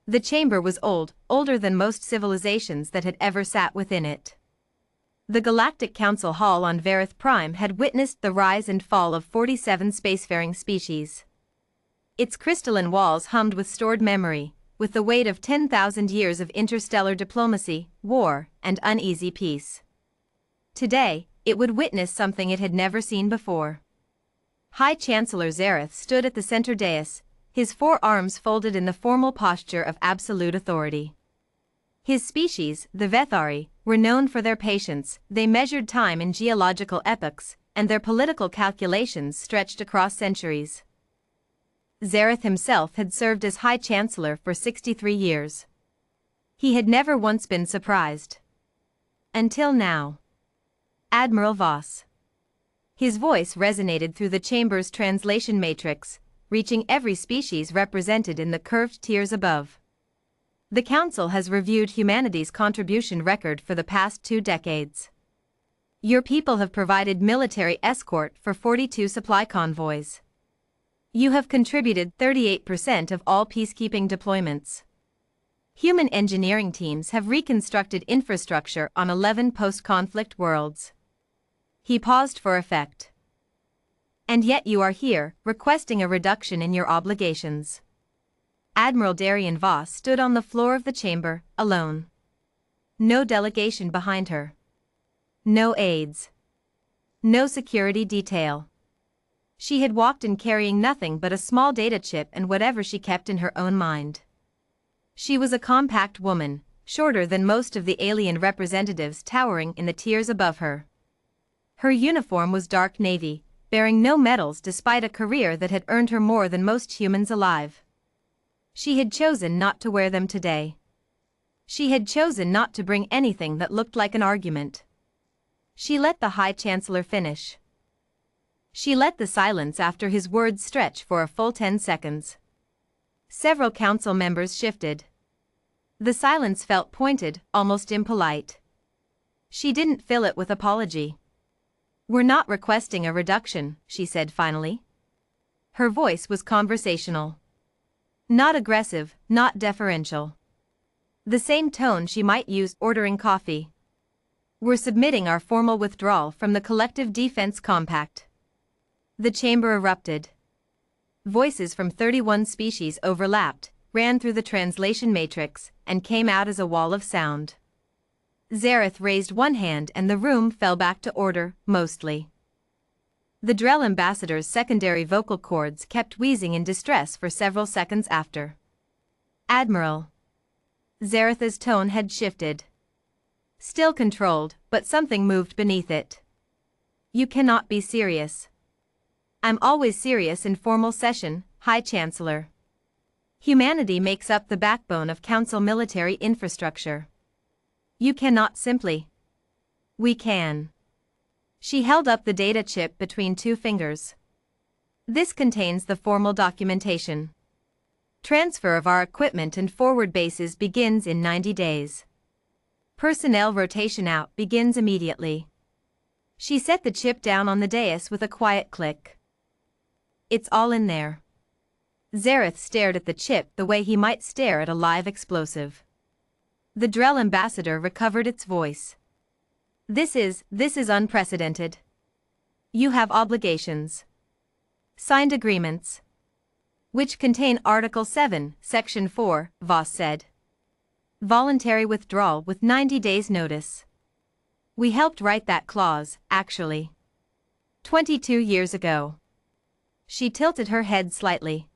The chamber was old, older than most civilizations that had ever sat within it. The Galactic Council Hall on Varith Prime had witnessed the rise and fall of 47 spacefaring species. Its crystalline walls hummed with stored memory, with the weight of 10,000 years of interstellar diplomacy, war, and uneasy peace. Today, it would witness something it had never seen before. High Chancellor Zareth stood at the center dais, his four arms folded in the formal posture of absolute authority. His species, the Vethari, were known for their patience. They measured time in geological epochs, and their political calculations stretched across centuries. Zareth himself had served as High Chancellor for 63 years. He had never once been surprised. Until now. Admiral Voss. His voice resonated through the chamber's translation matrix, reaching every species represented in the curved tiers above. The Council has reviewed humanity's contribution record for the past 2 decades. Your people have provided military escort for 42 supply convoys. You have contributed 38% of all peacekeeping deployments. Human engineering teams have reconstructed infrastructure on 11 post-conflict worlds. He paused for effect. And yet you are here, requesting a reduction in your obligations. Admiral Darian Voss stood on the floor of the chamber, alone. No delegation behind her. No aides. No security detail. She had walked in carrying nothing but a small data chip and whatever she kept in her own mind. She was a compact woman, shorter than most of the alien representatives towering in the tiers above her. Her uniform was dark navy, bearing no medals despite a career that had earned her more than most humans alive. She had chosen not to wear them today. She had chosen not to bring anything that looked like an argument. She let the High Chancellor finish. She let the silence after his words stretch for a full 10 seconds. Several council members shifted. The silence felt pointed, almost impolite. She didn't fill it with apology. "We're not requesting a reduction," she said finally. Her voice was conversational. Not aggressive, not deferential. The same tone she might use ordering coffee. "We're submitting our formal withdrawal from the Collective Defense Compact." The chamber erupted. Voices from 31 species overlapped, ran through the translation matrix, and came out as a wall of sound. Zareth raised one hand and the room fell back to order, mostly. The Drell ambassador's secondary vocal cords kept wheezing in distress for several seconds after. "Admiral." Zareth's tone had shifted. Still controlled, but something moved beneath it. "You cannot be serious." "I'm always serious in formal session, High Chancellor. Humanity makes up the backbone of Council military infrastructure. You cannot simply." "We can." She held up the data chip between 2 fingers. "This contains the formal documentation. Transfer of our equipment and forward bases begins in 90 days. Personnel rotation out begins immediately." She set the chip down on the dais with a quiet click. "It's all in there." Zareth stared at the chip the way he might stare at a live explosive. The Drell ambassador recovered its voice. This is unprecedented. You have obligations. Signed agreements. Which contain Article 7, Section 4, Voss said. Voluntary withdrawal with 90 days notice. We helped write that clause, actually. 22 years ago. She tilted her head slightly.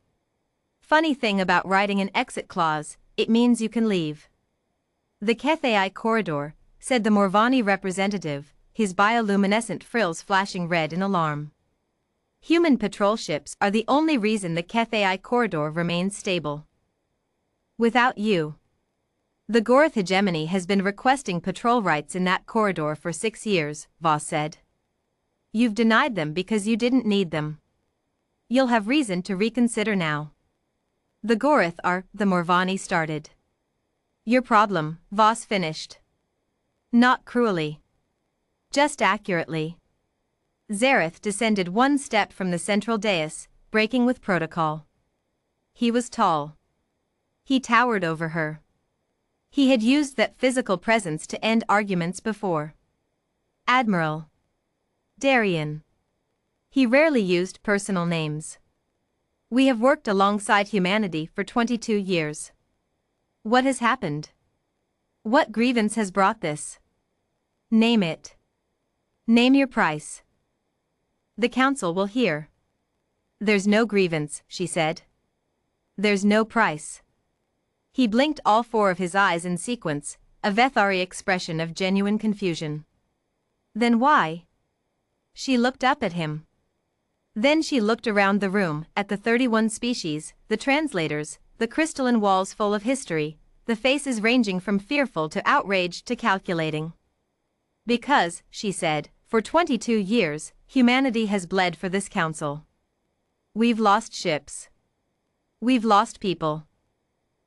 Funny thing about writing an exit clause, it means you can leave. "The Kethai corridor," said the Morvani representative, his bioluminescent frills flashing red in alarm. "Human patrol ships are the only reason the Kethai corridor remains stable. Without you." "The Goroth hegemony has been requesting patrol rights in that corridor for 6 years, Voss said. You've denied them because you didn't need them. You'll have reason to reconsider now." "The Goroth are," the Morvani started. "Your problem," Voss finished. "Not cruelly. Just accurately." Zareth descended 1 step from the central dais, breaking with protocol. He was tall. He towered over her. He had used that physical presence to end arguments before. Admiral Darien. He rarely used personal names. We have worked alongside humanity for 22 years. What has happened? What grievance has brought this? Name it. Name your price. The council will hear. There's no grievance, she said. There's no price. He blinked all four of his eyes in sequence, a Vethari expression of genuine confusion. Then why? She looked up at him. Then she looked around the room, at the 31 species, the translators, the crystalline walls full of history, the faces ranging from fearful to outraged to calculating. Because, she said, for 22 years, humanity has bled for this council. We've lost ships. We've lost people.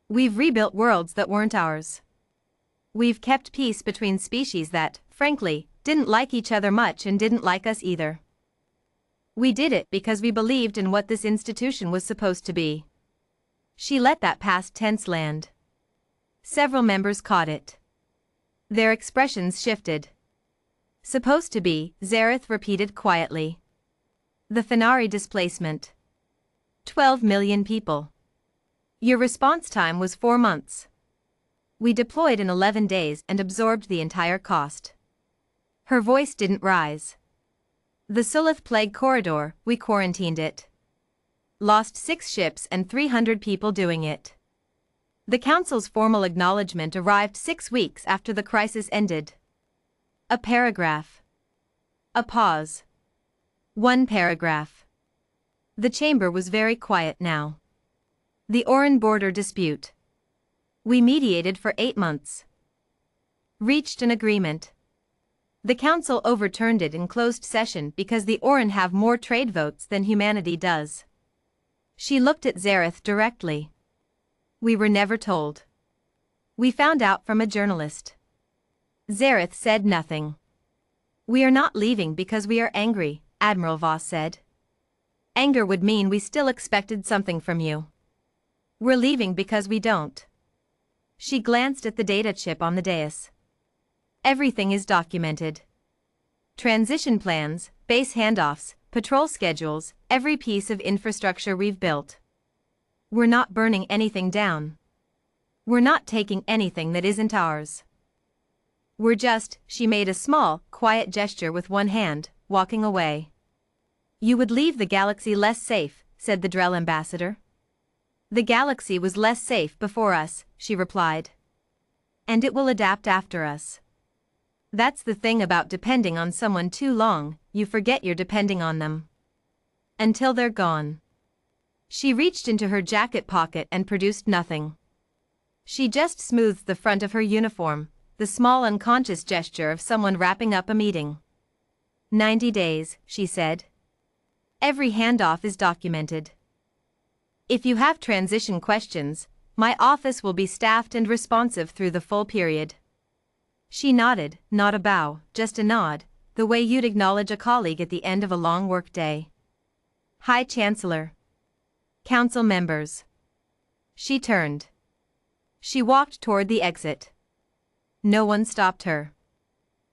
We've rebuilt worlds that weren't ours. We've kept peace between species that, frankly, didn't like each other much and didn't like us either. We did it because we believed in what this institution was supposed to be. She let that past tense land. Several members caught it. Their expressions shifted. Supposed to be, Zareth repeated quietly. The Fenari displacement. 12 million people. Your response time was 4 months. We deployed in 11 days and absorbed the entire cost. Her voice didn't rise. The Sulith Plague Corridor, we quarantined it. Lost 6 ships and 300 people doing it. The Council's formal acknowledgement arrived 6 weeks after the crisis ended. A paragraph. A pause. 1 paragraph. The chamber was very quiet now. The Oran border dispute. We mediated for 8 months. Reached an agreement. The council overturned it in closed session because the Oran have more trade votes than humanity does. She looked at Zareth directly. We were never told. We found out from a journalist. Zareth said nothing. We are not leaving because we are angry, Admiral Voss said. Anger would mean we still expected something from you. We're leaving because we don't. She glanced at the data chip on the dais. Everything is documented. Transition plans, base handoffs, patrol schedules, every piece of infrastructure we've built. We're not burning anything down. We're not taking anything that isn't ours. We're just, she made a small, quiet gesture with one hand, walking away. You would leave the galaxy less safe, said the Drell ambassador. The galaxy was less safe before us, she replied. And it will adapt after us. That's the thing about depending on someone too long, you forget you're depending on them. Until they're gone. She reached into her jacket pocket and produced nothing. She just smoothed the front of her uniform, the small unconscious gesture of someone wrapping up a meeting. 90 days, she said. Every handoff is documented. If you have transition questions, my office will be staffed and responsive through the full period. She nodded, not a bow, just a nod, the way you'd acknowledge a colleague at the end of a long workday. High Chancellor. Council members. She turned. She walked toward the exit. No one stopped her.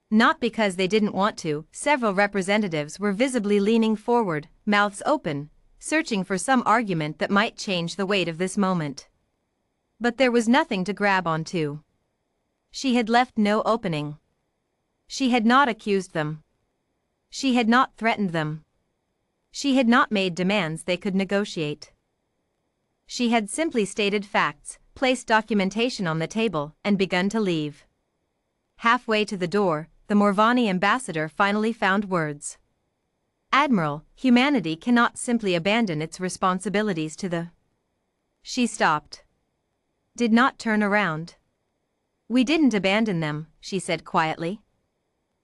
Not because they didn't want to, several representatives were visibly leaning forward, mouths open, searching for some argument that might change the weight of this moment. But there was nothing to grab onto. She had left no opening. She had not accused them. She had not threatened them. She had not made demands they could negotiate. She had simply stated facts, placed documentation on the table, and begun to leave. Halfway to the door, the Morvani ambassador finally found words. Admiral, humanity cannot simply abandon its responsibilities to the... She stopped. Did not turn around. We didn't abandon them, she said quietly.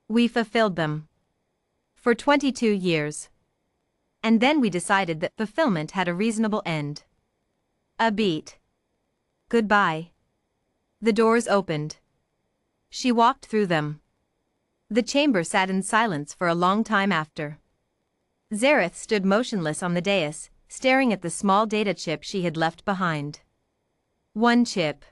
We fulfilled them. For 22 years. And then we decided that fulfillment had a reasonable end. A beat. Goodbye. The doors opened. She walked through them. The chamber sat in silence for a long time after. Zareth stood motionless on the dais, staring at the small data chip she had left behind. One chip.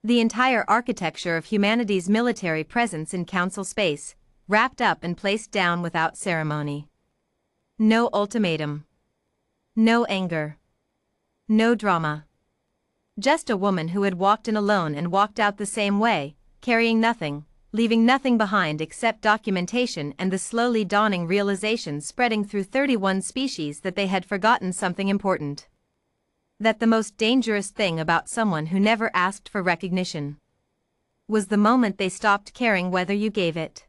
The entire architecture of humanity's military presence in Council space, wrapped up and placed down without ceremony. No ultimatum. No anger. No drama. Just a woman who had walked in alone and walked out the same way, carrying nothing, leaving nothing behind except documentation and the slowly dawning realization spreading through 31 species that they had forgotten something important. That the most dangerous thing about someone who never asked for recognition was the moment they stopped caring whether you gave it.